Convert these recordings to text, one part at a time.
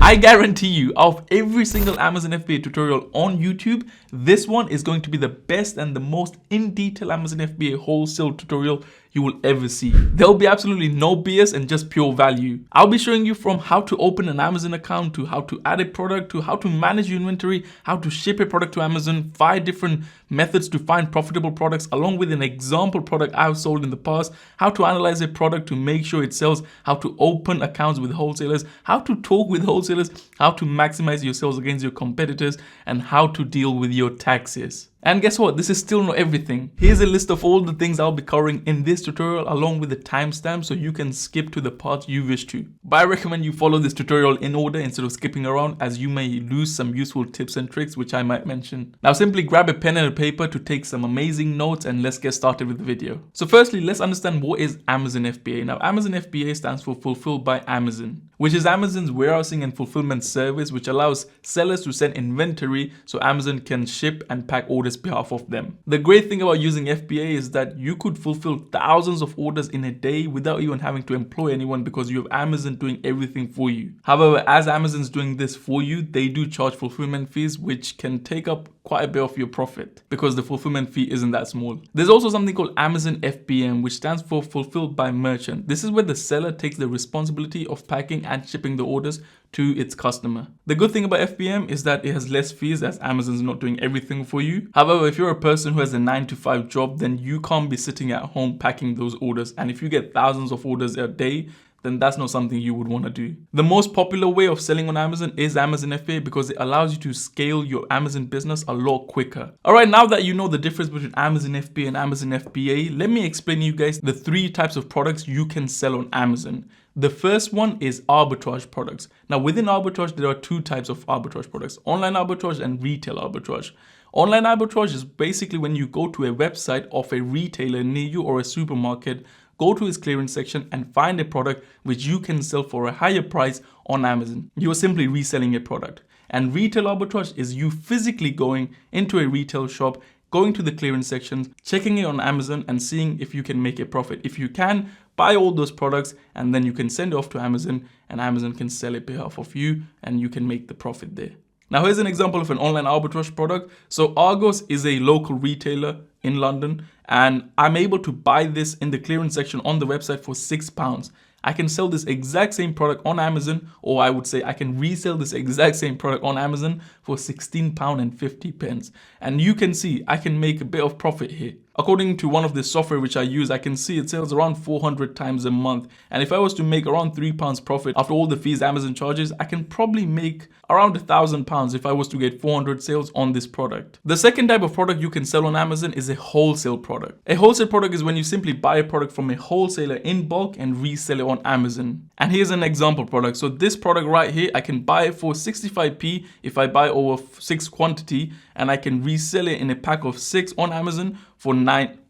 I guarantee you, out of every single Amazon FBA tutorial on YouTube, this one is going to be the best and the most in-detail Amazon FBA wholesale tutorial you will ever see. There'll be absolutely no BS and just pure value. I'll be showing you from how to open an Amazon account, to how to add a product, to how to manage your inventory, how to ship a product to Amazon, 5 different methods to find profitable products, along with an example product I've sold in the past, how to analyze a product to make sure it sells, how to open accounts with wholesalers, how to talk with wholesalers, how to maximize your sales against your competitors, and how to deal with your taxes. And guess what? This is still not everything. Here's a list of all the things I'll be covering in this tutorial, along with the timestamp, so you can skip to the part you wish to. But I recommend you follow this tutorial in order instead of skipping around, as you may lose some useful tips and tricks which I might mention. Now simply grab a pen and a paper to take some amazing notes, and let's get started with the video. So firstly, let's understand what is Amazon FBA. Now Amazon FBA stands for Fulfilled by Amazon, which is Amazon's warehousing and fulfillment service, which allows sellers to send inventory so Amazon can ship and pack orders behalf of them. The great thing about using FBA is that you could fulfill thousands of orders in a day without even having to employ anyone, because you have Amazon doing everything for you. However, as Amazon's doing this for you, they do charge fulfillment fees, which can take up quite a bit of your profit because the fulfillment fee isn't that small. There's also something called Amazon FBM, which stands for Fulfilled by Merchant. This is where the seller takes the responsibility of packing and shipping the orders to its customer. The good thing about FBM is that it has less fees, as Amazon's not doing everything for you. However, if you're a person who has a 9-to-5 job, then you can't be sitting at home packing those orders. And if you get thousands of orders a day, then that's not something you would want to do. The most popular way of selling on Amazon is Amazon FBA, because it allows you to scale your Amazon business a lot quicker. Alright, now that you know the difference between Amazon FBA and Amazon FBA, let me explain to you guys the 3 types of products you can sell on Amazon. The first one is arbitrage products. Now within arbitrage, there are 2 types of arbitrage products: online arbitrage and retail arbitrage. Online arbitrage is basically when you go to a website of a retailer near you or a supermarket, go to its clearance section and find a product which you can sell for a higher price on Amazon. You are simply reselling a product. And retail arbitrage is you physically going into a retail shop, going to the clearance section, checking it on Amazon and seeing if you can make a profit. If you can, buy all those products and then you can send it off to Amazon, and Amazon can sell it on behalf of you and you can make the profit there. Now here's an example of an online arbitrage product. So Argos is a local retailer in London, and I'm able to buy this in the clearance section on the website for £6. I can sell this exact same product on Amazon, or I would say I can resell this exact same product on Amazon for £16.50. And you can see I can make a bit of profit here. According to one of the software which I use, I can see it sells around 400 times a month. And if I was to make around £3 profit after all the fees Amazon charges, I can probably make around £1,000 if I was to get 400 sales on this product. The second type of product you can sell on Amazon is a wholesale product. A wholesale product is when you simply buy a product from a wholesaler in bulk and resell it on Amazon. And here's an example product. So this product right here, I can buy it for 65p if I buy over 6 quantity, and I can resell it in a pack of 6 on Amazon for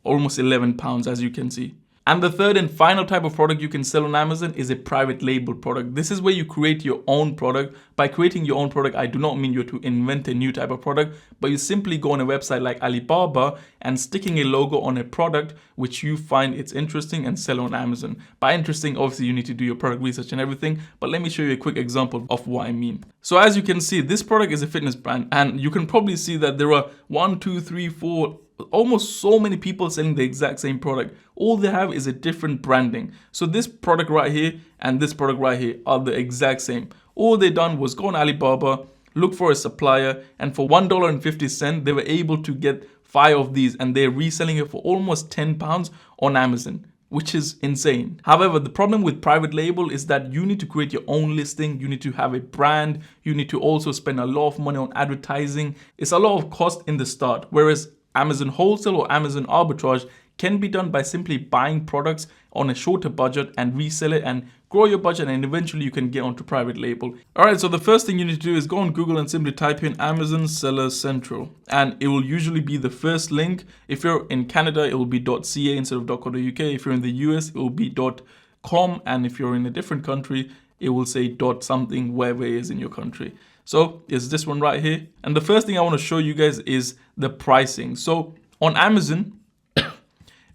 almost £11, as you can see. And the third and final type of product you can sell on Amazon is a private label product. This is where you create your own product. By creating your own product, I do not mean you're to invent a new type of product, but you simply go on a website like Alibaba and sticking a logo on a product which you find it's interesting and sell on Amazon. By interesting, obviously you need to do your product research and everything, but let me show you a quick example of what I mean. So as you can see, this product is a fitness brand, and you can probably see that there are 1, 2, 3, 4, almost so many people selling the exact same product. All they have is a different branding. So this product right here and this product right here are the exact same. All they done was go on Alibaba, look for a supplier, and for $1.50 they were able to get 5 of these, and they're reselling it for almost £10 on Amazon, which is insane. However, the problem with private label is that you need to create your own listing, you need to have a brand, you need to also spend a lot of money on advertising. It's a lot of cost in the start, whereas Amazon wholesale or Amazon arbitrage can be done by simply buying products on a shorter budget and resell it and grow your budget, and eventually you can get onto private label. Alright, so the first thing you need to do is go on Google and simply type in Amazon Seller Central, and it will usually be the first link. If you're in Canada, it will be .ca instead of .co.uk. If you're in the US, it will be .com, and if you're in a different country, it will say .something wherever it is in your country. So it's this one right here. And the first thing I want to show you guys is the pricing. So on Amazon,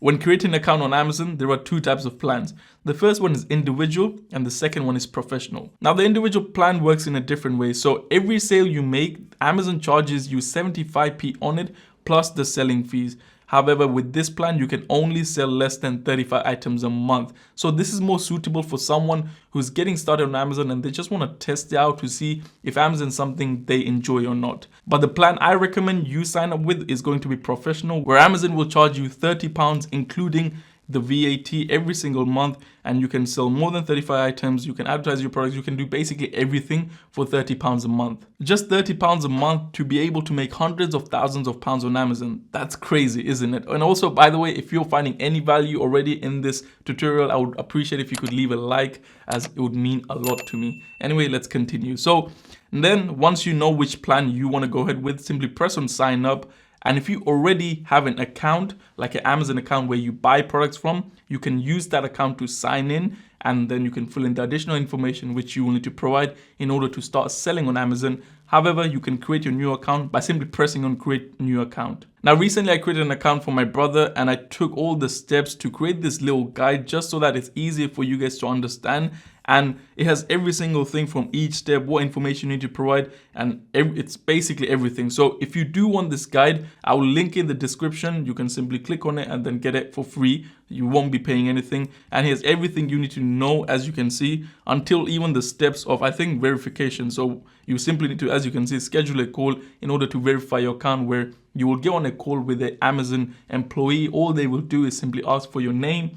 When creating an account on Amazon, there are two types of plans. The first one is individual and the second one is professional. Now the individual plan works in a different way. So every sale you make, Amazon charges you 75p on it plus the selling fees. However, with this plan, you can only sell less than 35 items a month. So this is more suitable for someone who's getting started on Amazon and they just want to test it out to see if Amazon is something they enjoy or not. But the plan I recommend you sign up with is going to be professional, where Amazon will charge you £30, including the VAT every single month, and you can sell more than 35 items, you can advertise your products, you can do basically everything for £30 a month. Just £30 a month to be able to make hundreds of thousands of pounds on Amazon. That's crazy, isn't it? And also, by the way, if you're finding any value already in this tutorial, I would appreciate if you could leave a like, as it would mean a lot to me. Anyway, let's continue. So then once you know which plan you want to go ahead with, simply press on sign up. And if you already have an account, like an Amazon account where you buy products from, you can use that account to sign in, and then you can fill in the additional information which you will need to provide in order to start selling on Amazon. However, you can create your new account by simply pressing on create new account. Now, recently I created an account for my brother and I took all the steps to create this little guide just so that it's easier for you guys to understand. And it has every single thing from each step, what information you need to provide, and it's basically everything. So if you do want this guide, I will link in the description. You can simply click on it and then get it for free. You won't be paying anything. And here's everything you need to know, as you can see, until even the steps of, I think, verification. So you simply need to, as you can see, schedule a call in order to verify your account, where you will get on a call with the Amazon employee. All they will do is simply ask for your name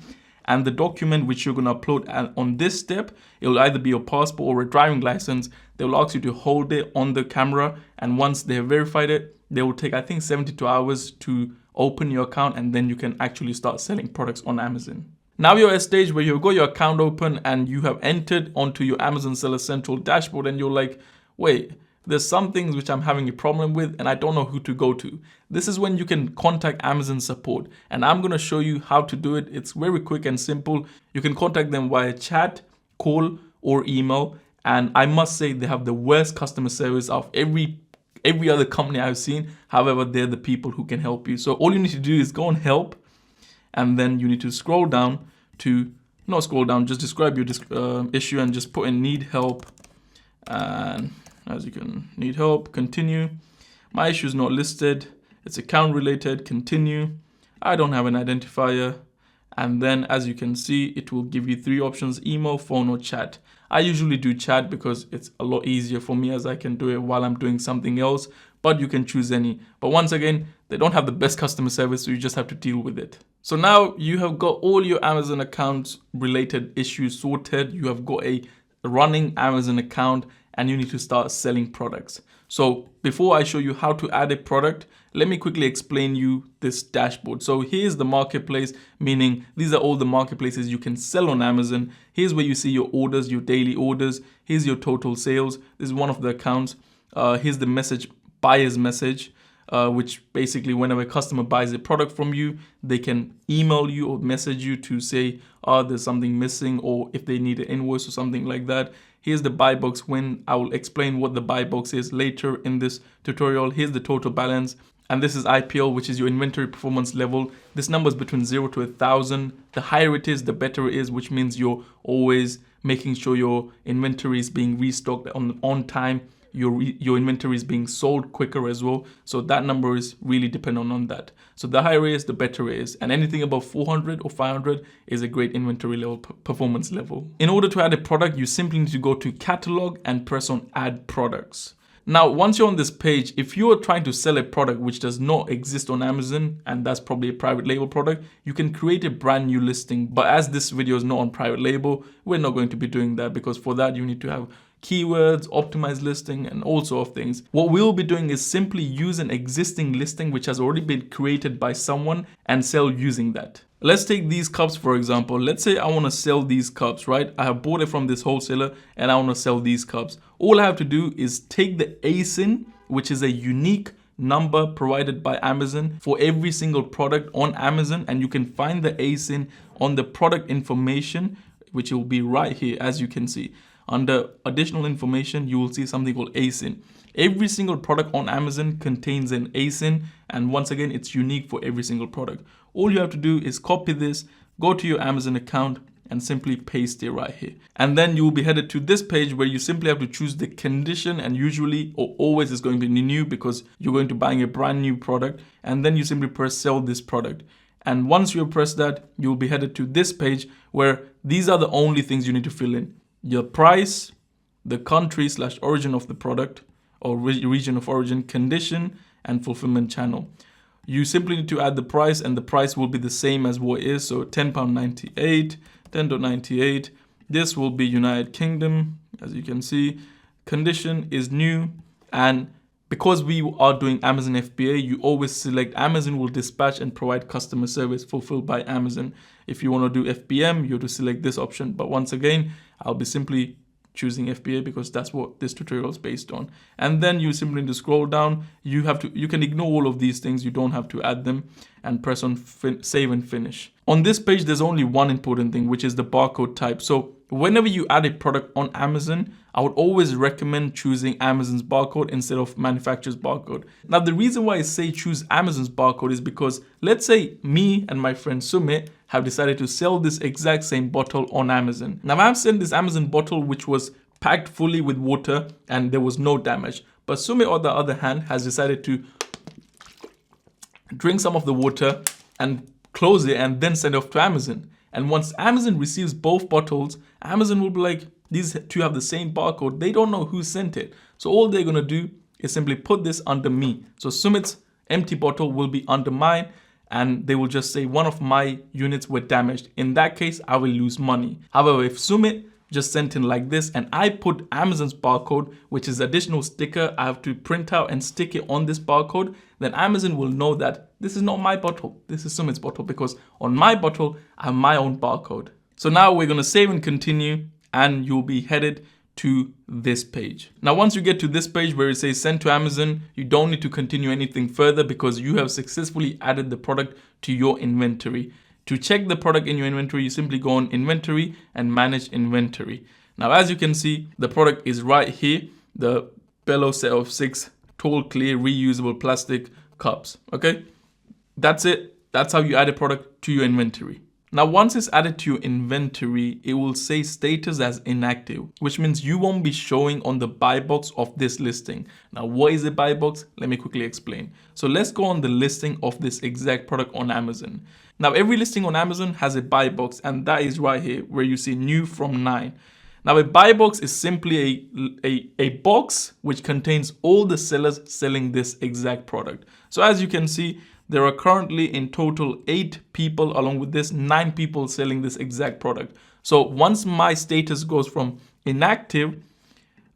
and the document which you're going to upload. And on this step, it will either be your passport or a driving license. They will ask you to hold it on the camera, and once they have verified it, they will take, I think, 72 hours to open your account, and then you can actually start selling products on Amazon. Now you're at a stage where you've got your account open and you have entered onto your Amazon Seller Central dashboard, and you're like, wait, there's some things which I'm having a problem with and I don't know who to go to. This is when you can contact Amazon support, and I'm going to show you how to do it. It's very quick and simple. You can contact them via chat, call, or email. And I must say they have the worst customer service of every other company I've seen. However, they're the people who can help you. So all you need to do is go on help, and then you need to scroll down to, not scroll down, just describe your issue and just put in need help. And as you can, need help, continue. My issue is not listed. It's account related, continue. I don't have an identifier. And then as you can see, it will give you three options: email, phone, or chat. I usually do chat because it's a lot easier for me, as I can do it while I'm doing something else, but you can choose any. But once again, they don't have the best customer service, so you just have to deal with it. So now you have got all your Amazon accounts related issues sorted. You have got a running Amazon account, and you need to start selling products. So before I show you how to add a product, let me quickly explain you this dashboard. So here's the marketplace, meaning these are all the marketplaces you can sell on Amazon. Here's where you see your orders, your daily orders. Here's your total sales. This is one of the accounts. Here's the message, buyer's message, which basically whenever a customer buys a product from you, they can email you or message you to say, oh, there's something missing, or if they need an invoice or something like that. Here's the buy box when I will explain what the buy box is later in this tutorial. Here's the total balance. And this is IPL, which is your inventory performance level. This number is between 0 to 1,000. The higher it is, the better it is, which means you're always making sure your inventory is being restocked on time. Your inventory is being sold quicker as well. So that number is really dependent on that. So the higher it is, the better it is. And anything above 400 or 500 is a great inventory level, performance level. In order to add a product, you simply need to go to catalog and press on add products. Now, once you're on this page, if you're trying to sell a product which does not exist on Amazon, and that's probably a private label product, you can create a brand new listing. But as this video is not on private label, we're not going to be doing that, because for that you need to have keywords, optimized listing, and all sorts of things. What we'll be doing is simply use an existing listing which has already been created by someone and sell using that. Let's take these cups, for example. Let's say I want to sell these cups, right? I have bought it from this wholesaler and I want to sell these cups. All I have to do is take the ASIN, which is a unique number provided by Amazon for every single product on Amazon, and you can find the ASIN on the product information, which will be right here, as you can see. under additional information, you will see something called ASIN. Every single product on Amazon contains an ASIN, and once again, it's unique for every single product. All you have to do is copy this, go to your Amazon account, and simply paste it right here. And then you will be headed to this page where you simply have to choose the condition, and usually or always is going to be new because you're going to buying a brand new product. And then you simply press sell this product. And once you press that, you'll be headed to this page where these are the only things you need to fill in: your price, the country/origin of the product or region of origin, condition, and fulfillment channel. You simply need to add the price, and the price will be the same as what it is. So £10.98, $10.98. This will be United Kingdom, as you can see. Condition is new, and because we are doing Amazon FBA, you always select Amazon will dispatch and provide customer service fulfilled by Amazon. If you want to do FBM, you have to select this option. But once again, I'll be simply choosing FBA because that's what this tutorial is based on. And then you simply need to scroll down. You can ignore all of these things. You don't have to add them, and press on save and finish. On this page, there's only one important thing, which is the barcode type. So whenever you add a product on Amazon, I would always recommend choosing Amazon's barcode instead of manufacturer's barcode. Now, the reason why I say choose Amazon's barcode is because let's say me and my friend Sumit have decided to sell this exact same bottle on Amazon. Now, I've sent this Amazon bottle which was packed fully with water and there was no damage. But Sumit, on the other hand, has decided to drink some of the water and close it and then send it off to Amazon. And once Amazon receives both bottles, Amazon will be like, these two have the same barcode. They don't know who sent it. So all they're going to do is simply put this under me. So Sumit's empty bottle will be under mine, and they will just say one of my units were damaged. In that case, I will lose money. However, if Sumit just sent in like this and I put Amazon's barcode, which is additional sticker I have to print out and stick it on this barcode, then Amazon will know that this is not my bottle, this is Sumit's bottle, because on my bottle I have my own barcode. So now we're going to save and continue, and you'll be headed to this page. Now, once you get to this page where it says send to Amazon, you don't need to continue anything further because you have successfully added the product to your inventory. To check the product in your inventory, you simply go on inventory and manage inventory. Now, as you can see, the product is right here, the Bellow set of 6 tall, clear, reusable plastic cups. Okay, that's it. That's how you add a product to your inventory. Now, once it's added to your inventory, it will say status as inactive, which means you won't be showing on the buy box of this listing. Now, what is a buy box? Let me quickly explain. So let's go on the listing of this exact product on Amazon. Now, every listing on Amazon has a buy box, and that is right here where you see new from 9. Now, a buy box is simply a box which contains all the sellers selling this exact product. So as you can see, there are currently in total 8 people, along with this 9 people selling this exact product. So once my status goes from inactive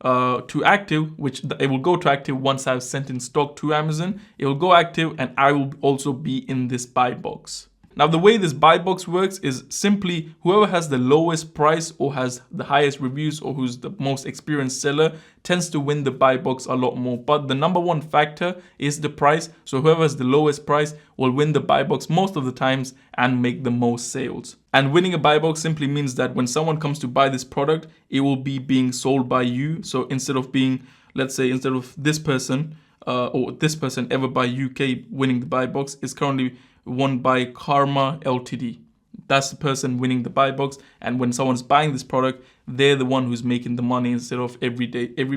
to active, which it will go to active once I've sent in stock to Amazon, it will go active and I will also be in this buy box. Now, the way this buy box works is simply whoever has the lowest price or has the highest reviews or who's the most experienced seller tends to win the buy box a lot more. But the number one factor is the price. So whoever has the lowest price will win the buy box most of the times and make the most sales. And winning a buy box simply means that when someone comes to buy this product, it will be being sold by you. So instead of being, let's say, instead of this person or this person ever by UK winning the buy box, is currently won by Karma Ltd. That's the person winning the buy box, and when someone's buying this product, they're the one who's making the money instead of every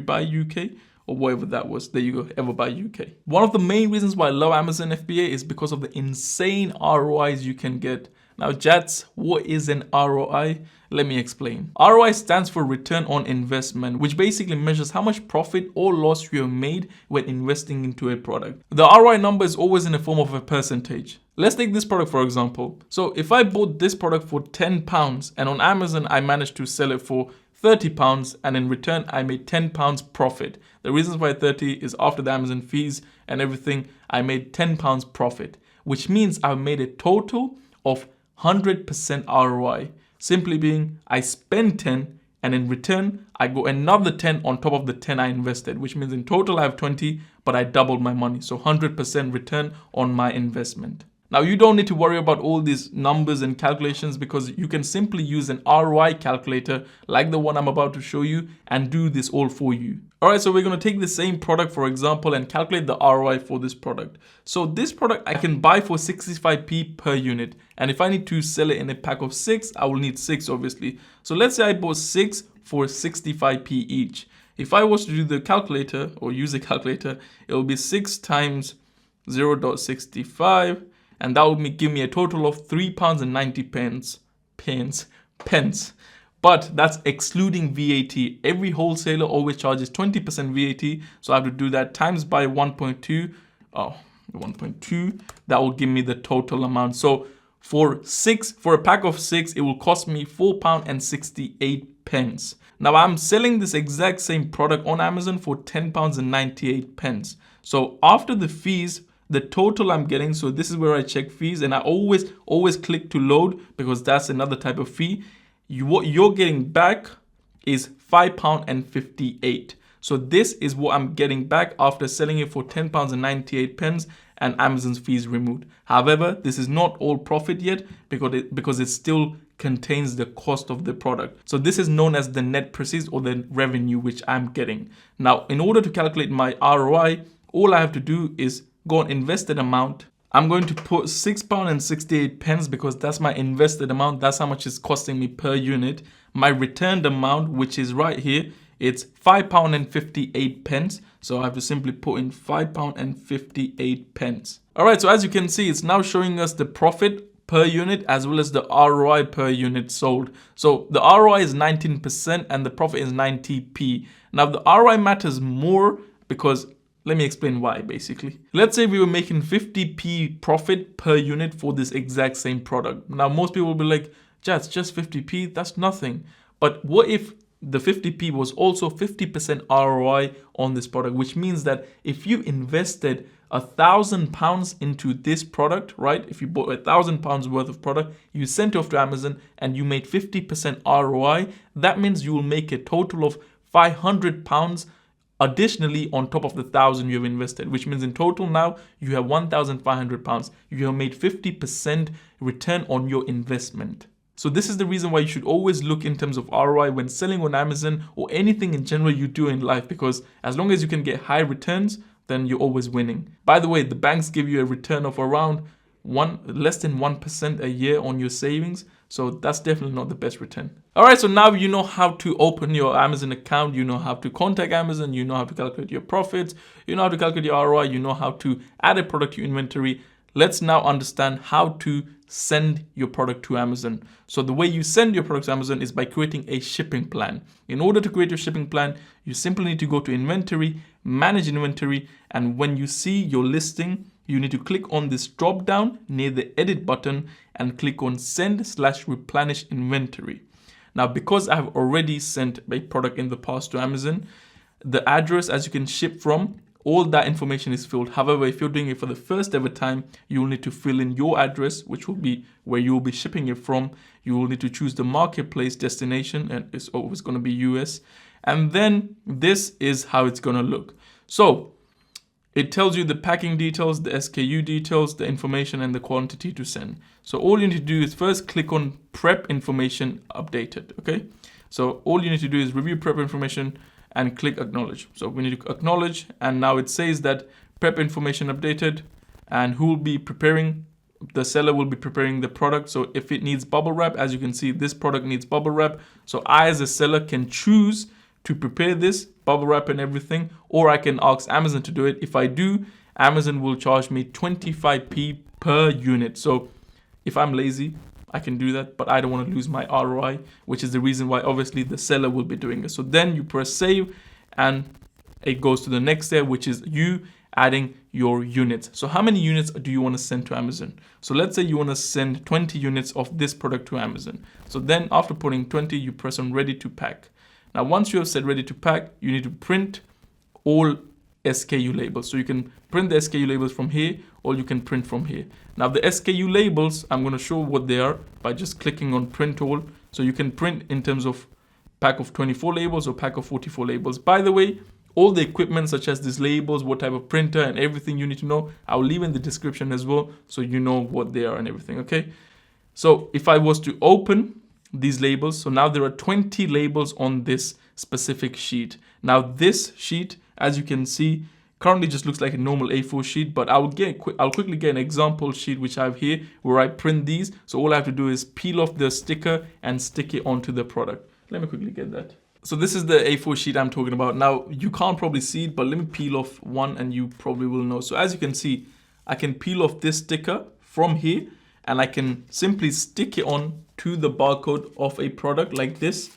buy UK or whatever that was. There you go, ever buy UK. One of the main reasons why I love Amazon FBA is because of the insane ROIs you can get. Now, Jatz, what is an ROI? Let me explain. ROI stands for return on investment, which basically measures how much profit or loss you have made when investing into a product. The ROI number is always in the form of a percentage. Let's take this product for example. So if I bought this product for £10 and on Amazon I managed to sell it for £30 and in return I made £10 profit. The reason why 30 is after the Amazon fees and everything, I made £10 profit, which means I've made a total of 100% ROI. Simply being, I spend 10 and in return, I go another 10 on top of the 10 I invested, which means in total I have 20, but I doubled my money. So 100% return on my investment. Now, you don't need to worry about all these numbers and calculations because you can simply use an ROI calculator like the one I'm about to show you and do this all for you. All right, so we're going to take the same product, for example, and calculate the ROI for this product. So this product I can buy for 65p per unit. And if I need to sell it in a pack of 6, I will need 6, obviously. So let's say I bought 6 for 65p each. If I was to do the calculator or use a calculator, it will be 6 times 0.65, and that would give me a total of £3.90 pence. But that's excluding VAT. Every wholesaler always charges 20% VAT, so I have to do that times by 1.2. Oh, 1.2. That will give me the total amount. So for a pack of 6, it will cost me £4.68. Now I'm selling this exact same product on Amazon for £10.98. So after the fees, the total I'm getting, so this is where I check fees, and I always click to load because that's another type of fee. What you're getting back is £5.58. So this is what I'm getting back after selling it for £10.98 and Amazon's fees removed. However, this is not all profit yet because it still contains the cost of the product. So this is known as the net proceeds or the revenue which I'm getting. Now, in order to calculate my ROI, all I have to do is go on invested amount. I'm going to put £6.68 because that's my invested amount. That's how much it's costing me per unit. My returned amount, which is right here, it's £5.58. So I have to simply put in £5.58. All right, so as you can see, it's now showing us the profit per unit as well as the ROI per unit sold. So the ROI is 19% and the profit is 90p. Now the ROI matters more because let me explain why, basically. Let's say we were making 50p profit per unit for this exact same product. Now, most people will be like, Jatz, just 50p, that's nothing. But what if the 50p was also 50% ROI on this product, which means that if you invested £1,000 into this product, right? If you bought £1,000 worth of product, you sent it off to Amazon and you made 50% ROI, that means you will make a total of £500 additionally on top of the 1,000 you have invested, which means in total now you have £1,500. You have made 50% return on your investment. So this is the reason why you should always look in terms of ROI when selling on Amazon or anything in general you do in life, because as long as you can get high returns, then you're always winning. By the way, the banks give you a return of around less than 1% a year on your savings. So that's definitely not the best return. All right, so now you know how to open your Amazon account. You know how to contact Amazon. You know how to calculate your profits. You know how to calculate your ROI. You know how to add a product to your inventory. Let's now understand how to send your product to Amazon. So the way you send your product to Amazon is by creating a shipping plan. In order to create your shipping plan, you simply need to go to inventory, manage inventory, and when you see your listing, you need to click on this drop down near the edit button and click on send/replenish inventory. Now, because I have already sent a product in the past to Amazon, the address as you can ship from, all that information is filled. However, if you're doing it for the first ever time, you will need to fill in your address, which will be where you will be shipping it from. You will need to choose the marketplace destination, and it's always going to be US. And then this is how it's going to look. So it tells you the packing details, the SKU details, the information, and the quantity to send. So all you need to do is first click on prep information updated, okay? So all you need to do is review prep information and click acknowledge. So we need to acknowledge, and now it says that prep information updated, and who will be preparing, the seller will be preparing the product. So if it needs bubble wrap, as you can see, this product needs bubble wrap. So I as a seller can choose to prepare this, bubble wrap and everything, or I can ask Amazon to do it. If I do, Amazon will charge me 25p per unit. So if I'm lazy, I can do that, but I don't want to lose my ROI, which is the reason why obviously the seller will be doing it. So then you press save and it goes to the next step, which is you adding your units. So how many units do you want to send to Amazon? So let's say you want to send 20 units of this product to Amazon. So then after putting 20, you press on ready to pack. Now, once you have said ready to pack, you need to print all SKU labels. So you can print the SKU labels from here, or you can print from here. Now the SKU labels, I'm going to show what they are by just clicking on print all. So you can print in terms of pack of 24 labels or pack of 44 labels. By the way, All the equipment such as these labels, what type of printer and everything you need to know, I'll leave in the description as well so you know what they are and everything, okay? So if I was to open these labels, so now there are 20 labels on this specific sheet. Now this sheet, as you can see, currently just looks like a normal A4 sheet, but I'll quickly get an example sheet which I have here where I print these. So all I have to do is peel off the sticker and stick it onto the product. Let me quickly get that. So this is the A4 sheet I'm talking about. Now, you can't probably see it, but let me peel off one and you probably will know. So as you can see, I can peel off this sticker from here and I can simply stick it on to the barcode of a product like this.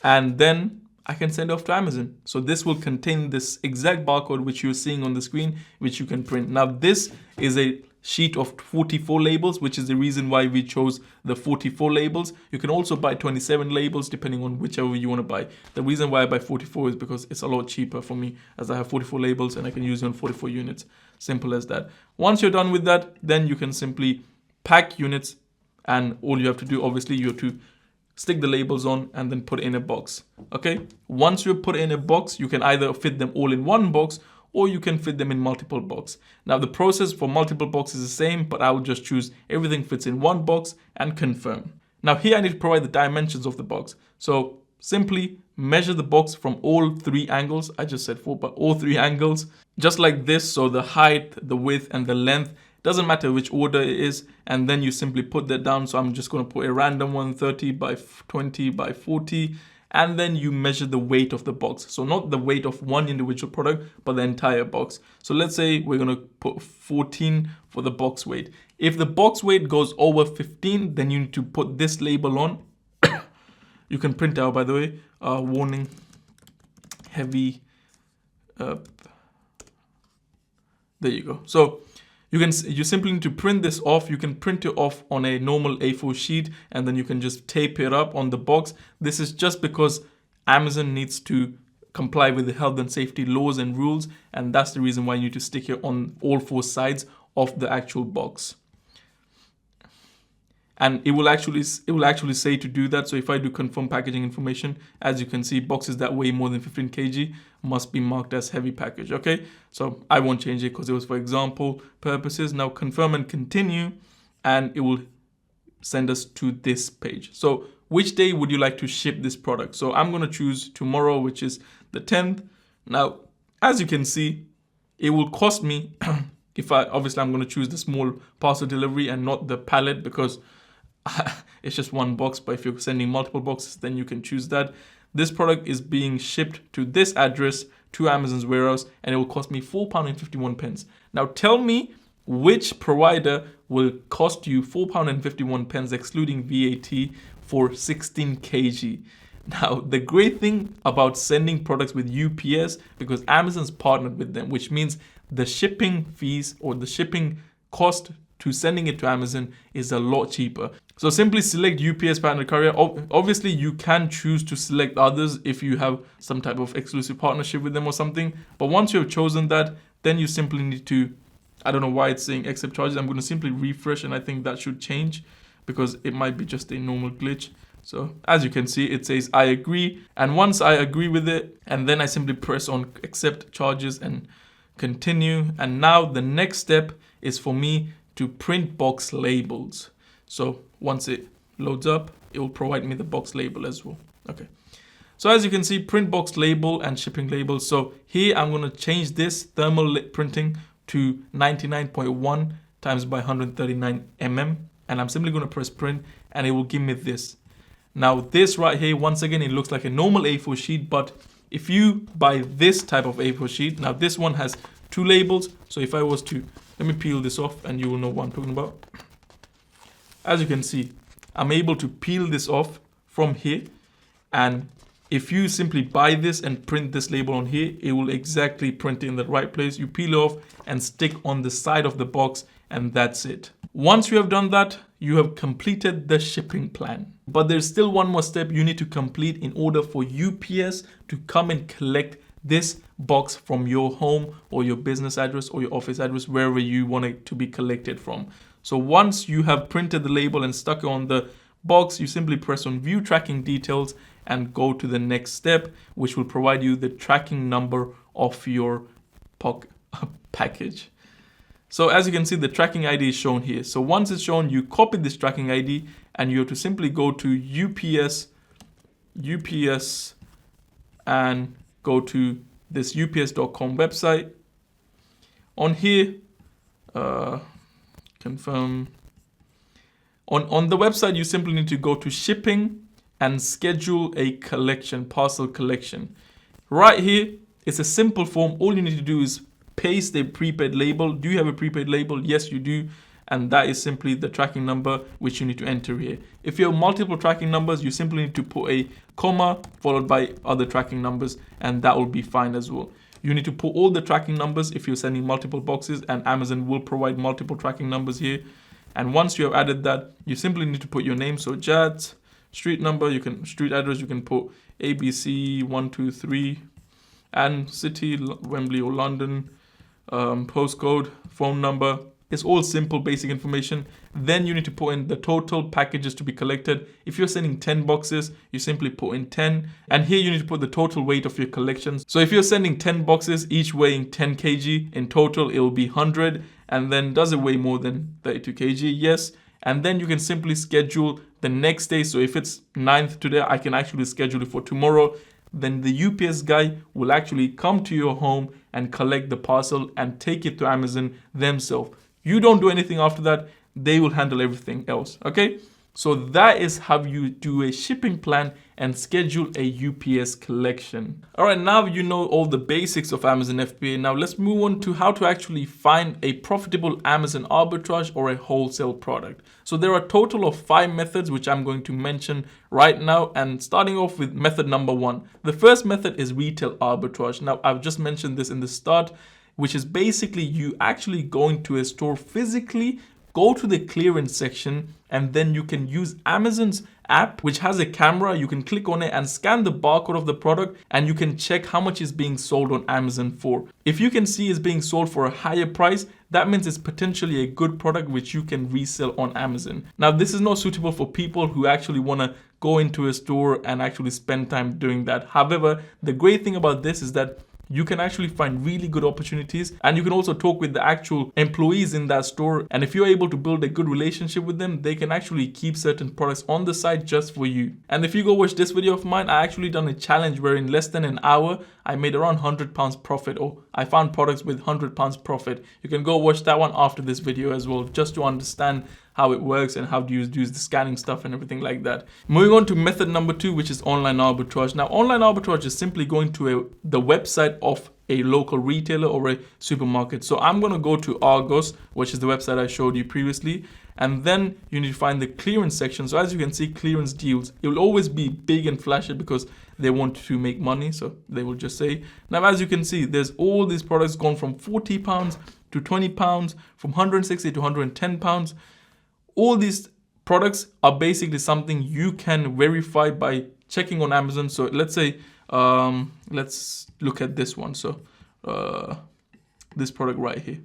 And then I can send it off to Amazon. So this will contain this exact barcode which you're seeing on the screen, which you can print. Now, this is a sheet of 44 labels, which is the reason why we chose the 44 labels. You can also buy 27 labels depending on whichever you want to buy. The reason why I buy 44 is because it's a lot cheaper for me, as I have 44 labels and I can use it on 44 units. Simple as that. Once you're done with that, then you can simply pack units, and all you have to do, obviously, you have to stick the labels on and then put it in a box. Okay, once you put it in a box, you can either fit them all in one box or you can fit them in multiple boxes. Now the process for multiple boxes is the same, but I will just choose everything fits in one box and confirm. Now here I need to provide the dimensions of the box. So simply measure the box from all three angles. I just said 4, but all three angles, just like this. So the height, the width and the length, doesn't matter which order it is, and then you simply put that down. So I'm just going to put a random 130 by 20 by 40, and then you measure the weight of the box. So not the weight of one individual product, but the entire box. So let's say we're going to put 14 for the box weight. If the box weight goes over 15, then you need to put this label on. You can print out, by the way, warning, heavy. There you go. So you simply need to print this off. You can print it off on a normal A4 sheet and then you can just tape it up on the box. This is just because Amazon needs to comply with the health and safety laws and rules, and that's the reason why you need to stick it on all 4 sides of the actual box. And it will actually say to do that. So if I do confirm packaging information, as you can see, boxes that weigh more than 15 kg must be marked as heavy package. Okay, so I won't change it because it was for example purposes. Now confirm and continue, and it will send us to this page. So which day would you like to ship this product? So I'm going to choose tomorrow, which is the 10th. Now, as you can see, it will cost me if obviously I'm going to choose the small parcel delivery and not the pallet, because it's just one box. But if you're sending multiple boxes, then you can choose that. This product is being shipped to this address to Amazon's warehouse, and it will cost me £4.51. Now tell me which provider will cost you £4.51 excluding VAT for 16 kg. Now the great thing about sending products with UPS, because Amazon's partnered with them, which means the shipping fees or the shipping cost to sending it to Amazon is a lot cheaper. So simply select UPS partner courier. Obviously, you can choose to select others if you have some type of exclusive partnership with them or something. But once you have chosen that, then you simply need to, I don't know why it's saying accept charges. I'm going to simply refresh, and I think that should change because it might be just a normal glitch. So as you can see, it says I agree. And once I agree with it, and then I simply press on accept charges and continue. And now the next step is for me to print box labels. So once it loads up, it will provide me the box label as well. Okay. So as you can see, print box label and shipping label. So here I'm going to change this thermal printing to 99.1 times by 139 mm. And I'm simply going to press print and it will give me this. Now this right here, once again, it looks like a normal A4 sheet, but if you buy this type of A4 sheet, now this one has 2 labels. So if I was to, let me peel this off and you will know what I'm talking about. As you can see, I'm able to peel this off from here. And if you simply buy this and print this label on here, it will exactly print it in the right place. You peel it off and stick on the side of the box, and that's it. Once you have done that, you have completed the shipping plan. But there's still one more step you need to complete in order for UPS to come and collect this box from your home or your business address or your office address, wherever you want it to be collected from. So once you have printed the label and stuck it on the box, you simply press on view tracking details and go to the next step, which will provide you the tracking number of your package. So as you can see, the tracking ID is shown here. So once it's shown, you copy this tracking ID and you have to simply go to UPS and go to this ups.com website. On here, confirm. On the website, you simply need to go to shipping and schedule a collection, parcel collection. Right here, it's a simple form. All you need to do is paste a prepaid label. Do you have a prepaid label? Yes, you do. And that is simply the tracking number which you need to enter here. If you have multiple tracking numbers, you simply need to put a comma followed by other tracking numbers, and that will be fine as well. You need to put all the tracking numbers if you're sending multiple boxes, and Amazon will provide multiple tracking numbers here. And once you have added that, you simply need to put your name. So Jatz, street number, street address, you can put ABC 123, and city, Wembley or London, postcode, phone number. It's all simple basic information. Then you need to put in the total packages to be collected. If you're sending 10 boxes, you simply put in 10. And here you need to put the total weight of your collections. So if you're sending 10 boxes, each weighing 10 kg, in total it will be 100. And then does it weigh more than 32 kg? Yes. And then you can simply schedule the next day. So if it's 9th today, I can actually schedule it for tomorrow. Then the UPS guy will actually come to your home and collect the parcel and take it to Amazon themselves. You don't do anything after that. They will handle everything else. Okay. So that is how you do a shipping plan and schedule a UPS collection. All right, now you know all the basics of Amazon FBA. Now let's move on to how to actually find a profitable Amazon arbitrage or a wholesale product. So there are a total of 5 methods which I'm going to mention right now, and starting off with method number 1. The first method is retail arbitrage. Now I've just mentioned this in the start, which is basically you actually going to a store physically, go to the clearance section, and then you can use Amazon's app, which has a camera. You can click on it and scan the barcode of the product, and you can check how much is being sold on Amazon for. If you can see it's being sold for a higher price, that means it's potentially a good product which you can resell on Amazon. Now, this is not suitable for people who actually want to go into a store and actually spend time doing that. However, the great thing about this is that you can actually find really good opportunities, and you can also talk with the actual employees in that store. And if you're able to build a good relationship with them, they can actually keep certain products on the site just for you. And if you go watch this video of mine, I actually done a challenge where in less than an hour, I made around £100 profit, or I found products with £100 profit. You can go watch that one after this video as well, just to understand how it works and how to use the scanning stuff and everything like that. Moving on to method number 2, which is online arbitrage. Now, online arbitrage is simply going to the website of a local retailer or a supermarket. So I'm going to go to Argos, which is the website I showed you previously. And then you need to find the clearance section. So as you can see, clearance deals, it will always be big and flashy because they want to make money. So they will just say, now as you can see, there's all these products gone from £40 to £20, from 160 to £110. All these products are basically something you can verify by checking on Amazon. So let's say, let's look at this one. So this product right here.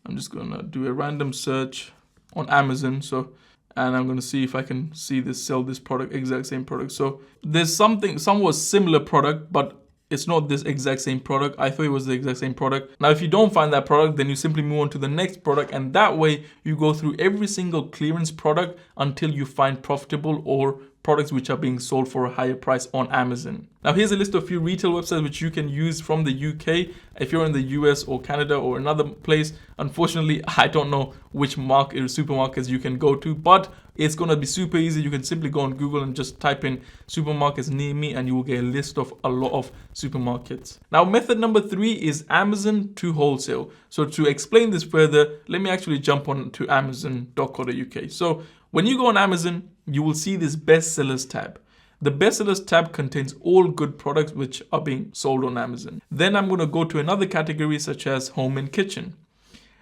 I'm just going to do a random search on Amazon. So, and I'm going to see if I can see this, sell this product, exact same product. So there's somewhat similar product, but it's not this exact same product. I thought it was the exact same product. Now, if you don't find that product, then you simply move on to the next product. And that way you go through every single clearance product until you find profitable or products which are being sold for a higher price on Amazon. Now, here's a list of a few retail websites which you can use from the UK. If you're in the US or Canada or another place, unfortunately, I don't know which market or supermarkets you can go to, but it's going to be super easy. You can simply go on Google and just type in supermarkets near me, and you will get a list of a lot of supermarkets. Now, method number 3 is Amazon to wholesale. So to explain this further, let me actually jump on to amazon.co.uk. So when you go on Amazon, you will see this bestsellers tab. The bestsellers tab contains all good products which are being sold on Amazon. Then I'm going to go to another category such as home and kitchen.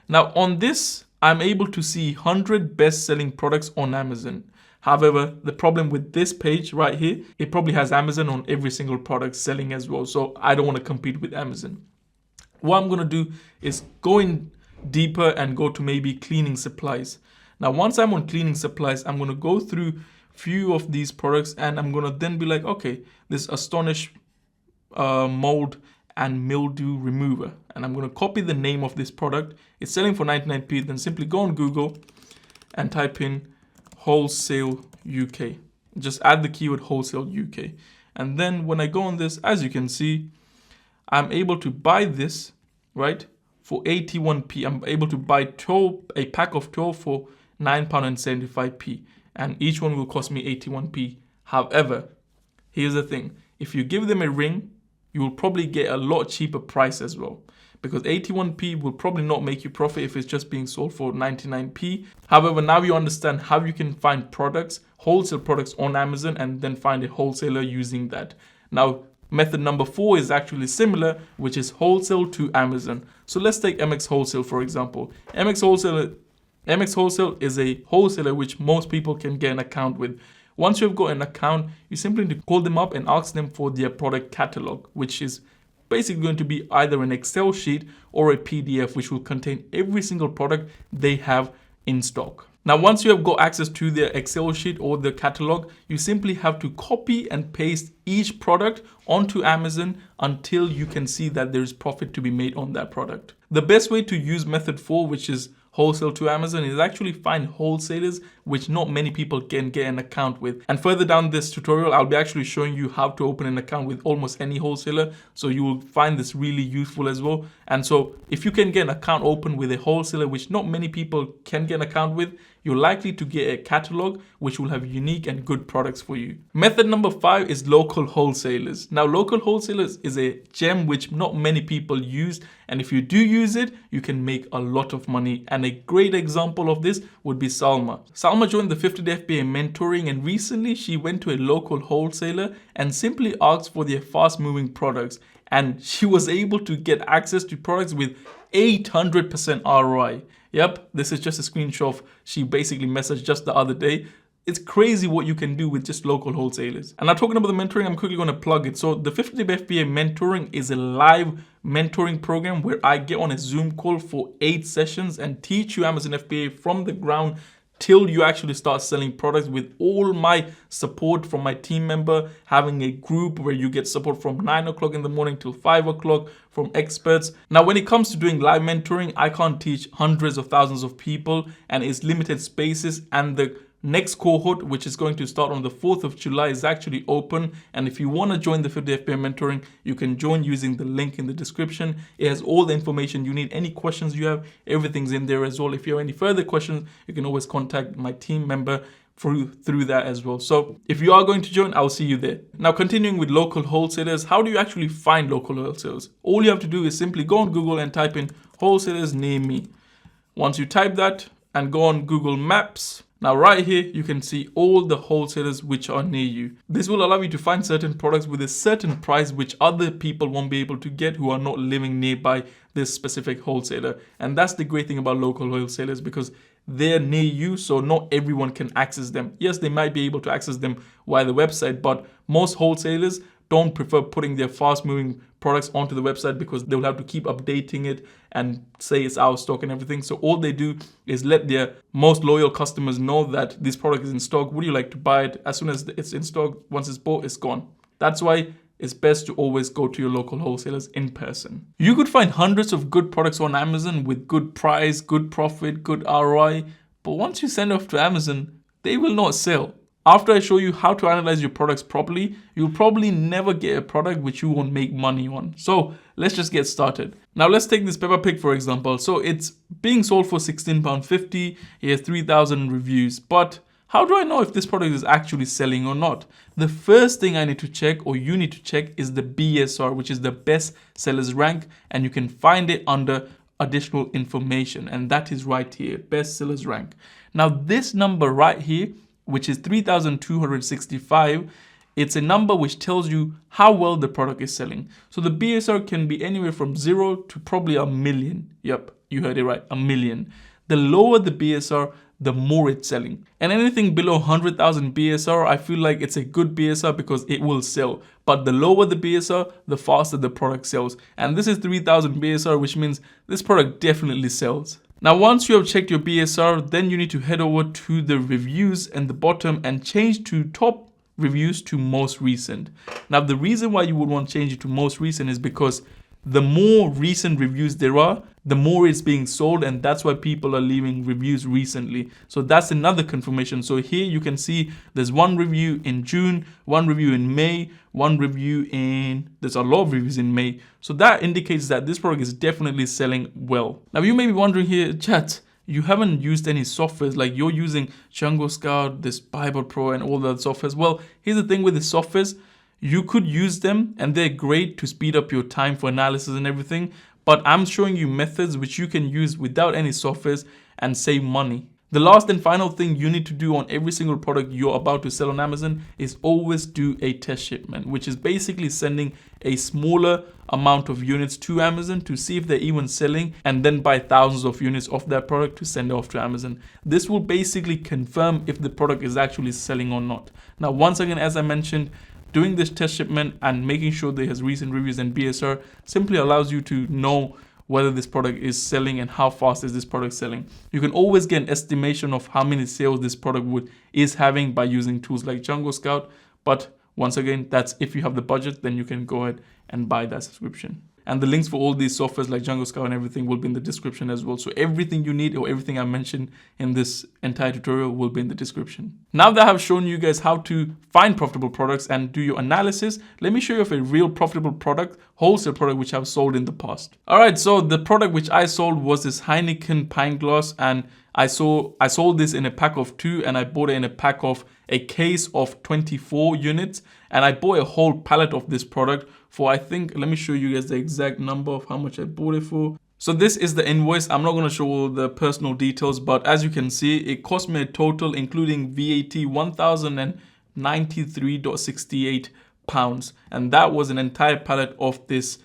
Now on this, I'm able to see 100 best-selling products on Amazon. However, the problem with this page right here, it probably has Amazon on every single product selling as well. So I don't want to compete with Amazon. What I'm going to do is go in deeper and go to maybe cleaning supplies. Now, once I'm on cleaning supplies, I'm going to go through few of these products, and I'm going to then be like, okay, this Astonish mold and mildew remover. And I'm going to copy the name of this product. It's selling for 99p. Then simply go on Google and type in wholesale UK. Just add the keyword wholesale UK. And then when I go on this, as you can see, I'm able to buy this, right, for 81p. I'm able to buy a pack of 12 for £9.75. And each one will cost me 81p. However, here's the thing. If you give them a ring, you will probably get a lot cheaper price as well. Because 81p will probably not make you profit if it's just being sold for 99p. However, now you understand how you can find products, wholesale products on Amazon, and then find a wholesaler using that. Now, method number 4 is actually similar, which is wholesale to Amazon. So let's take MX Wholesale, for example. MX Wholesale is a wholesaler which most people can get an account with. Once you've got an account, you simply need to call them up and ask them for their product catalog, which is basically going to be either an Excel sheet or a PDF, which will contain every single product they have in stock. Now, once you have got access to their Excel sheet or the catalog, you simply have to copy and paste each product onto Amazon until you can see that there is profit to be made on that product. The best way to use method 4, which is wholesale to Amazon, is actually find wholesalers which not many people can get an account with. And further down this tutorial, I'll be actually showing you how to open an account with almost any wholesaler. So you will find this really useful as well. And so if you can get an account open with a wholesaler which not many people can get an account with, you're likely to get a catalog which will have unique and good products for you. Method number 5 is local wholesalers. Now, local wholesalers is a gem which not many people use. And if you do use it, you can make a lot of money. And a great example of this would be Salma. Salma joined the 50-day FBA mentoring, and recently she went to a local wholesaler and simply asked for their fast-moving products. And she was able to get access to products with 800% ROI. Yep, this is just a screenshot she basically messaged just the other day. It's crazy what you can do with just local wholesalers. And now talking about the mentoring, I'm quickly going to plug it. So the 50-day FBA mentoring is a live mentoring program where I get on a Zoom call for 8 sessions and teach you Amazon FBA from the ground till you actually start selling products, with all my support from my team member, having a group where you get support from 9 o'clock in the morning till 5 o'clock from experts. Now, when it comes to doing live mentoring, I can't teach hundreds of thousands of people, and it's limited spaces, and the next cohort, which is going to start on the 4th of July, is actually open. And if you want to join the 50 FBA mentoring, you can join using the link in the description. It has all the information you need. Any questions you have, everything's in there as well. If you have any further questions, you can always contact my team member through that as well. So if you are going to join, I'll see you there. Now, continuing with local wholesalers, how do you actually find local wholesalers? All you have to do is simply go on Google and type in wholesalers near me. Once you type that and go on Google Maps, now right here, you can see all the wholesalers which are near you. This will allow you to find certain products with a certain price which other people won't be able to get who are not living nearby this specific wholesaler. And that's the great thing about local wholesalers, because they're near you, so not everyone can access them. Yes, they might be able to access them via the website, but most wholesalers don't prefer putting their fast-moving products onto the website because they will have to keep updating it and say it's out of stock and everything. So all they do is let their most loyal customers know that this product is in stock. Would you like to buy it? As soon as it's in stock, once it's bought, it's gone. That's why it's best to always go to your local wholesalers in person. You could find hundreds of good products on Amazon with good price, good profit, good ROI. But once you send off to Amazon, they will not sell. After I show you how to analyze your products properly, you'll probably never get a product which you won't make money on. So let's just get started. Now let's take this Peppa Pig for example. So it's being sold for £16.50. It has 3,000 reviews. But how do I know if this product is actually selling or not? The first thing I need to check, or you need to check, is the BSR, which is the best sellers rank. And you can find it under additional information. And that is right here, best sellers rank. Now this number right here, which is 3,265, it's a number which tells you how well the product is selling. So the BSR can be anywhere from 0 to probably 1 million. Yep, you heard it right, 1 million. The lower the BSR, the more it's selling. And anything below 100,000 BSR, I feel like it's a good BSR because it will sell. But the lower the BSR, the faster the product sells. And this is 3,000 BSR, which means this product definitely sells. Now, once you have checked your BSR, then you need to head over to the reviews in the bottom and change to top reviews to most recent. Now, the reason why you would want to change it to most recent is because the more recent reviews there are, the more it's being sold, and that's why people are leaving reviews recently. So that's another confirmation. So here you can see there's one review in June, one review in May, there's a lot of reviews in May. So that indicates that this product is definitely selling well. Now you may be wondering here, chat, you haven't used any softwares, like you're using Django Scout, this Barcode Pro and all the other softwares. Well, here's the thing with the softwares, you could use them and they're great to speed up your time for analysis and everything. But I'm showing you methods which you can use without any softwares and save money. The last and final thing you need to do on every single product you're about to sell on Amazon is always do a test shipment, which is basically sending a smaller amount of units to Amazon to see if they're even selling, and then buy thousands of units of that product to send off to Amazon. This will basically confirm if the product is actually selling or not. Now, once again, as I mentioned, doing this test shipment and making sure there has recent reviews and BSR simply allows you to know whether this product is selling and how fast is this product selling. You can always get an estimation of how many sales this product is having by using tools like Django Scout. But once again, that's if you have the budget, then you can go ahead and buy that subscription. And the links for all these softwares like Django Scout and everything will be in the description as well. So everything you need or everything I mentioned in this entire tutorial will be in the description. Now that I've shown you guys how to find profitable products and do your analysis, let me show you of a real profitable product, wholesale product, which I've sold in the past. All right, so the product which I sold was this Heineken pint glass, and I sold this in a pack of 2, and I bought it in a pack of a case of 24 units, and I bought a whole pallet of this product for, I think, let me show you guys the exact number of how much I bought it for. So this is the invoice. I'm not going to show all the personal details, but as you can see, it cost me a total, including VAT, £1,093.68, and that was an entire pallet of this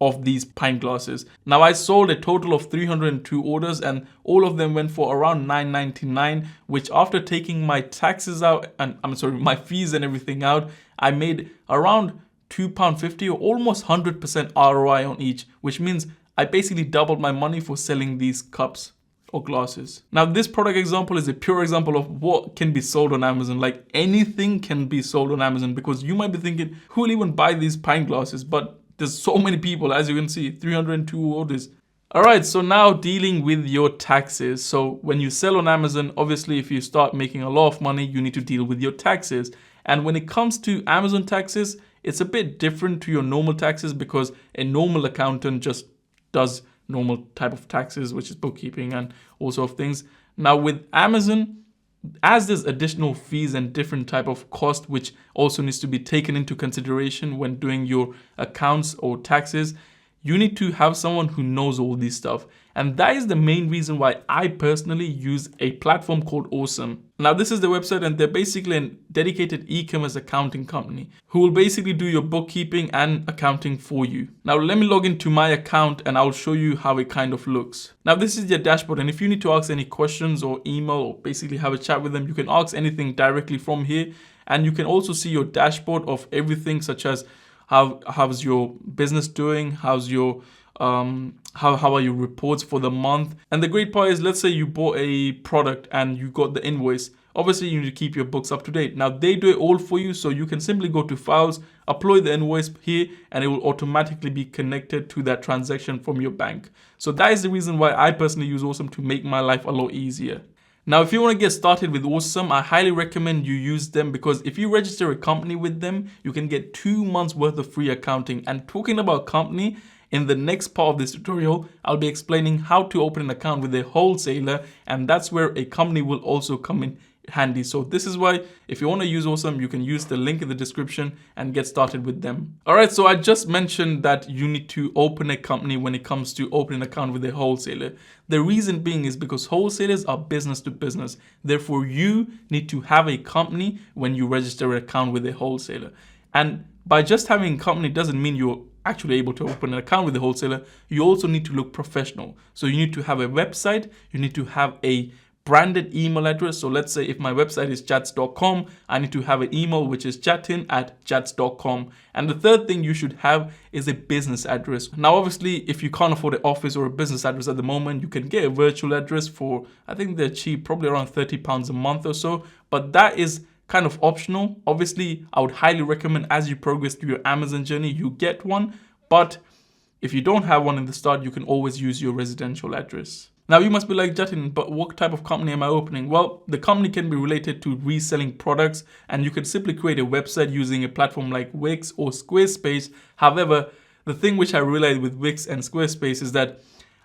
of these pint glasses. Now I sold a total of 302 orders, and all of them went for around $9.99, which after taking my taxes out, and my fees and everything out, I made around £2.50 or almost 100% ROI on each, which means I basically doubled my money for selling these cups or glasses. Now this product example is a pure example of what can be sold on Amazon. Like anything can be sold on Amazon, because you might be thinking, who will even buy these pint glasses? But there's so many people, as you can see, 302 orders. All right, so now dealing with your taxes. So when you sell on Amazon, obviously if you start making a lot of money, you need to deal with your taxes. And when it comes to Amazon taxes, it's a bit different to your normal taxes, because a normal accountant just does normal type of taxes, which is bookkeeping and all sort of things. Now with Amazon, as there's additional fees and different type of cost, which also needs to be taken into consideration when doing your accounts or taxes, you need to have someone who knows all this stuff. And that is the main reason why I personally use a platform called Awesome. Now this is the website, and they're basically a dedicated e-commerce accounting company who will basically do your bookkeeping and accounting for you. Now let me log into my account and I'll show you how it kind of looks. Now this is their dashboard, and if you need to ask any questions or email or basically have a chat with them, you can ask anything directly from here. And you can also see your dashboard of everything, such as how's your business doing, how's your how are your reports for the month. And the great part is, let's say you bought a product and you got the invoice. Obviously you need to keep your books up to date. Now they do it all for you, so you can simply go to files, upload the invoice here, and it will automatically be connected to that transaction from your bank. So that is the reason why I personally use Awesome, to make my life a lot easier. Now, if you want to get started with Awesome, I highly recommend you use them, because if you register a company with them, you can get 2 months worth of free accounting. And talking about company, in the next part of this tutorial, I'll be explaining how to open an account with a wholesaler, and that's where a company will also come in handy. So this is why, if you want to use Awesome, you can use the link in the description and get started with them. All right, so I just mentioned that you need to open a company when it comes to opening an account with a wholesaler. The reason being is because wholesalers are business to business. Therefore, you need to have a company when you register an account with a wholesaler. And by just having a company doesn't mean you're actually able to open an account with a wholesaler. You also need to look professional. So you need to have a website, you need to have a branded email address. So let's say if my website is jatz.com, I need to have an email which is chatin@jatz.com. And the third thing you should have is a business address. Now, obviously, if you can't afford an office or a business address at the moment, you can get a virtual address for, I think they're cheap, probably around £30 a month or so. But that is kind of optional. Obviously, I would highly recommend, as you progress through your Amazon journey, you get one. But if you don't have one in the start, you can always use your residential address. Now you must be like, Jatin, but what type of company am I opening? Well, the company can be related to reselling products, and you can simply create a website using a platform like Wix or Squarespace. However, the thing which I realized with Wix and Squarespace is that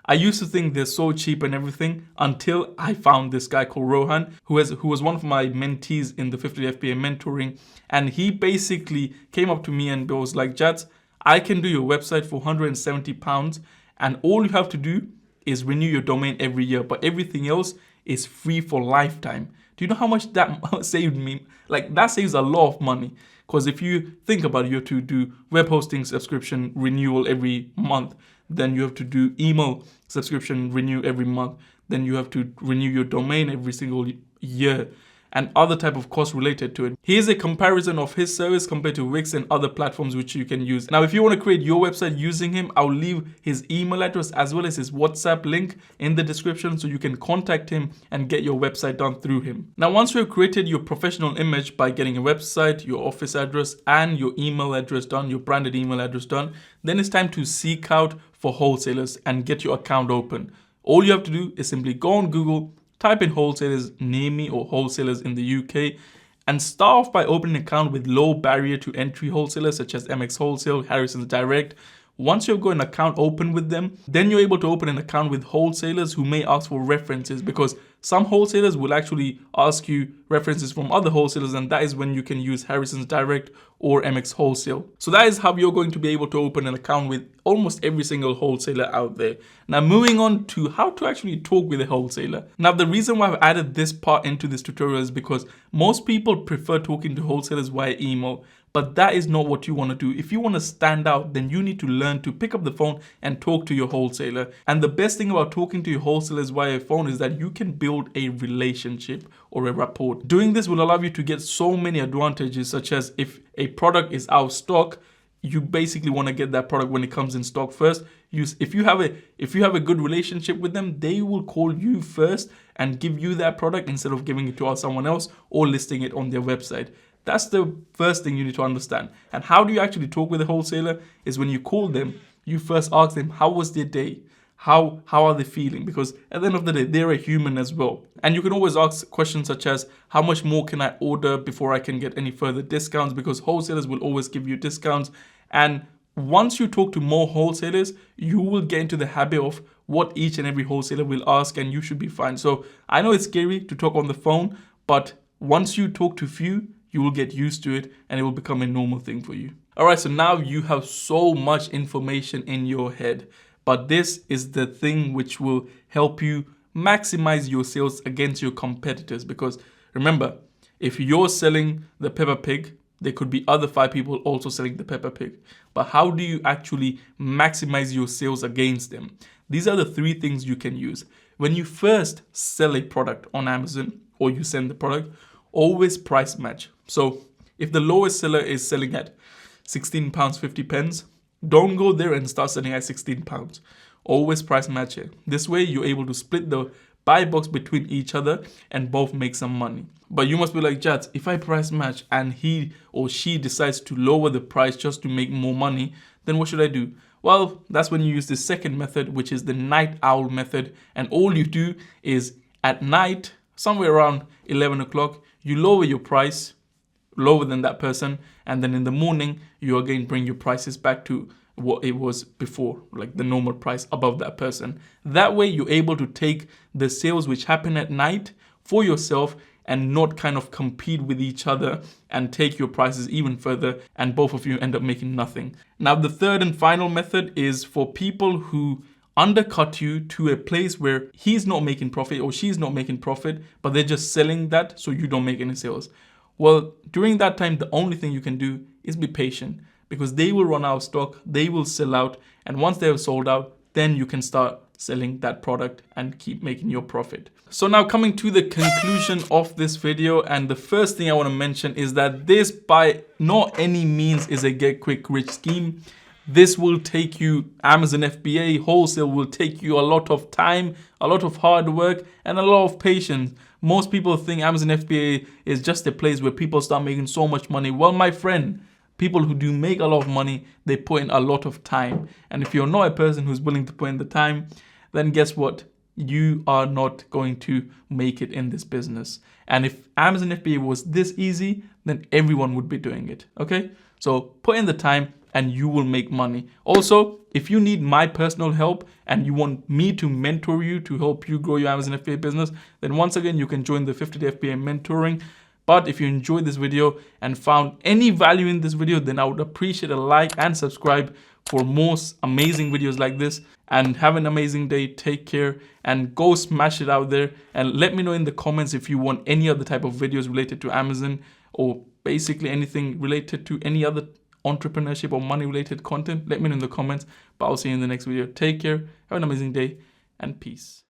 I used to think they're so cheap and everything until I found this guy called Rohan, who was one of my mentees in the 50 FBA mentoring. And he basically came up to me and was like, Jatz, I can do your website for £170, and all you have to do is renew your domain every year, but everything else is free for lifetime. Do you know how much that saved me? Like, that saves a lot of money. Because if you think about it, you have to do web hosting subscription renewal every month. Then you have to do email subscription renew every month. Then you have to renew your domain every single year, and other type of costs related to it. Here's a comparison of his service compared to Wix and other platforms which you can use. Now, if you want to create your website using him, I'll leave his email address as well as his WhatsApp link in the description so you can contact him and get your website done through him. Now, once you have created your professional image by getting a website, your office address, and your email address done, your branded email address done, then it's time to seek out for wholesalers and get your account open. All you have to do is simply go on Google, type in wholesalers near me or wholesalers in the UK, and start off by opening an account with low barrier to entry wholesalers such as MX Wholesale, Harrison's Direct. Once you've got an account open with them, then you're able to open an account with wholesalers who may ask for references, because some wholesalers will actually ask you references from other wholesalers, and that is when you can use Harrison's Direct or MX Wholesale. So that is how you're going to be able to open an account with almost every single wholesaler out there. Now, moving on to how to actually talk with a wholesaler. Now, the reason why I've added this part into this tutorial is because most people prefer talking to wholesalers via email. But that is not what you want to do. If you want to stand out, then you need to learn to pick up the phone and talk to your wholesaler. And the best thing about talking to your wholesalers via phone is that you can build a relationship or a rapport. Doing this will allow you to get so many advantages, such as if a product is out of stock, you basically want to get that product when it comes in stock first. If you have a good relationship with them, they will call you first and give you that product instead of giving it to someone else or listing it on their website. That's the first thing you need to understand. And how do you actually talk with a wholesaler is when you call them, you first ask them, how was their day? How are they feeling? Because at the end of the day, they're a human as well. And you can always ask questions such as, how much more can I order before I can get any further discounts? Because wholesalers will always give you discounts. And once you talk to more wholesalers, you will get into the habit of what each and every wholesaler will ask, and you should be fine. So I know it's scary to talk on the phone, but once you talk to few, you will get used to it and it will become a normal thing for you. All right, so now you have so much information in your head, but this is the thing which will help you maximize your sales against your competitors. Because remember, if you're selling the Peppa Pig, there could be other 5 people also selling the Peppa Pig. But how do you actually maximize your sales against them? These are the 3 things you can use. When you first sell a product on Amazon or you send the product, always price match. So if the lowest seller is selling at £16.50, don't go there and start selling at £16. Always price match it. This way you're able to split the buy box between each other and both make some money. But you must be like, Jatz, if I price match and he or she decides to lower the price just to make more money, then what should I do? Well, that's when you use the second method, which is the night owl method. And all you do is at night, somewhere around 11 o'clock, you lower your price lower than that person, and then in the morning you again bring your prices back to what it was before, like the normal price above that person. That way you're able to take the sales which happen at night for yourself and not kind of compete with each other and take your prices even further, and both of you end up making nothing. Now, the third and final method is for people who undercut you to a place where he's not making profit or she's not making profit, but they're just selling that so you don't make any sales. Well, during that time, the only thing you can do is be patient, because they will run out of stock, they will sell out, and once they have sold out, then you can start selling that product and keep making your profit. So now coming to the conclusion of this video, and the first thing I want to mention is that this by no any means is a get quick rich scheme. This will take you, Amazon FBA wholesale will take you a lot of time, a lot of hard work, and a lot of patience. Most people think Amazon FBA is just a place where people start making so much money. Well, my friend, People who do make a lot of money, they put in a lot of time. And if you're not a person who's willing to put in the time, then guess what? You are not going to make it in this business. And if Amazon FBA was this easy, then everyone would be doing it. Okay? So put in the time and you will make money. Also, if you need my personal help and you want me to mentor you to help you grow your Amazon FBA business, then once again, you can join the 50-day FBA mentoring. But if you enjoyed this video and found any value in this video, then I would appreciate a like and subscribe for more amazing videos like this. And have an amazing day. Take care and go smash it out there. And let me know in the comments if you want any other type of videos related to Amazon or basically anything related to any other entrepreneurship or money related content. Let me know in the comments. But I'll see you in the next video. Take care. Have an amazing day and peace.